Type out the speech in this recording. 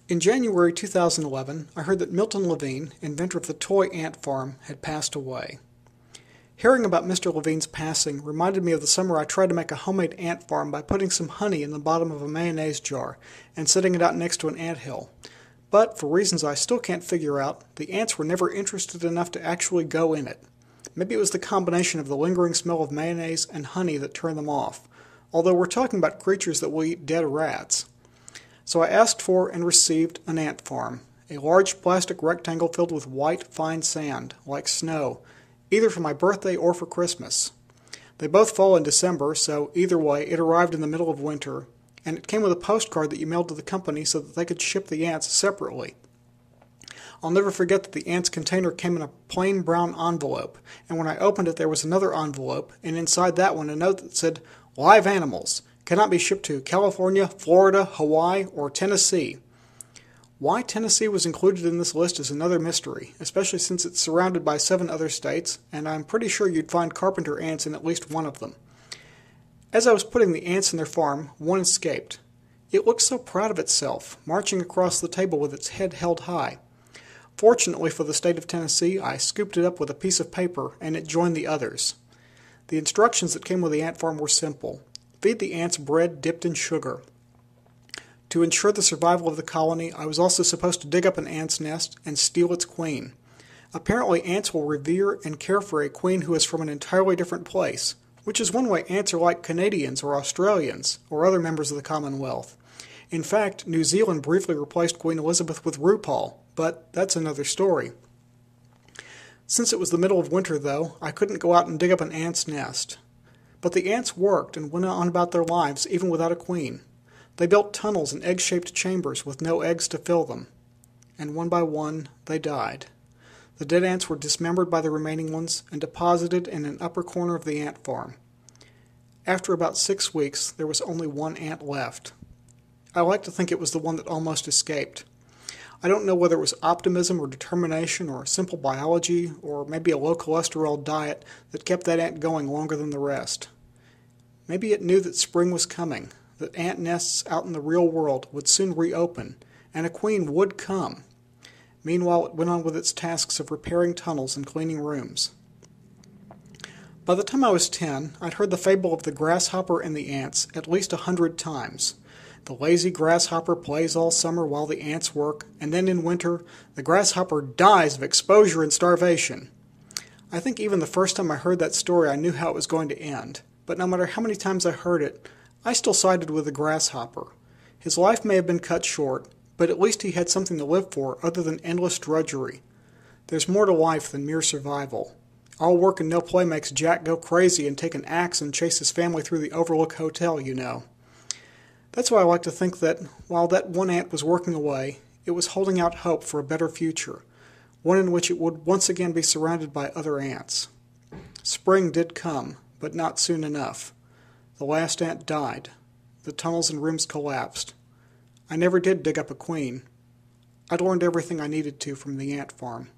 In January 2011, I heard that Milton Levine, inventor of the toy ant farm, had passed away. Hearing about Mr. Levine's passing reminded me of the summer I tried to make a homemade ant farm by putting some honey in the bottom of a mayonnaise jar and setting it out next to an ant hill. But, for reasons I still can't figure out, the ants were never interested enough to actually go in it. Maybe it was the combination of the lingering smell of mayonnaise and honey that turned them off, although we're talking about creatures that will eat dead rats. So I asked for and received an ant farm, a large plastic rectangle filled with white, fine sand, like snow, either for my birthday or for Christmas. They both fall in December, so either way, it arrived in the middle of winter, and it came with a postcard that you mailed to the company so that they could ship the ants separately. I'll never forget that the ants container came in a plain brown envelope, and when I opened it there was another envelope, and inside that one a note that said, "Live animals. Cannot be shipped to California, Florida, Hawaii, or Tennessee." Why Tennessee was included in this list is another mystery, especially since it's surrounded by 7 other states, and I'm pretty sure you'd find carpenter ants in at least one of them. As I was putting the ants in their farm, one escaped. It looked so proud of itself, marching across the table with its head held high. Fortunately for the state of Tennessee, I scooped it up with a piece of paper, and it joined the others. The instructions that came with the ant farm were simple. Feed the ants bread dipped in sugar. To ensure the survival of the colony, I was also supposed to dig up an ant's nest and steal its queen. Apparently ants will revere and care for a queen who is from an entirely different place, which is one way ants are like Canadians or Australians or other members of the Commonwealth. In fact, New Zealand briefly replaced Queen Elizabeth with RuPaul, but that's another story. Since it was the middle of winter, though, I couldn't go out and dig up an ant's nest. But the ants worked and went on about their lives even without a queen. They built tunnels and egg-shaped chambers with no eggs to fill them. And one by one, they died. The dead ants were dismembered by the remaining ones and deposited in an upper corner of the ant farm. After about 6 weeks, there was only one ant left. I like to think it was the one that almost escaped. I don't know whether it was optimism or determination or simple biology or maybe a low-cholesterol diet that kept that ant going longer than the rest. Maybe it knew that spring was coming, that ant nests out in the real world would soon reopen, and a queen would come. Meanwhile, it went on with its tasks of repairing tunnels and cleaning rooms. By the time I was 10, I'd heard the fable of the grasshopper and the ants at least 100 times. The lazy grasshopper plays all summer while the ants work, and then in winter, the grasshopper dies of exposure and starvation. I think even the first time I heard that story I knew how it was going to end, but no matter how many times I heard it, I still sided with the grasshopper. His life may have been cut short, but at least he had something to live for other than endless drudgery. There's more to life than mere survival. All work and no play makes Jack go crazy and take an axe and chase his family through the Overlook Hotel, you know. That's why I like to think that, while that one ant was working away, it was holding out hope for a better future, one in which it would once again be surrounded by other ants. Spring did come, but not soon enough. The last ant died. The tunnels and rooms collapsed. I never did dig up a queen. I'd learned everything I needed to from the ant farm.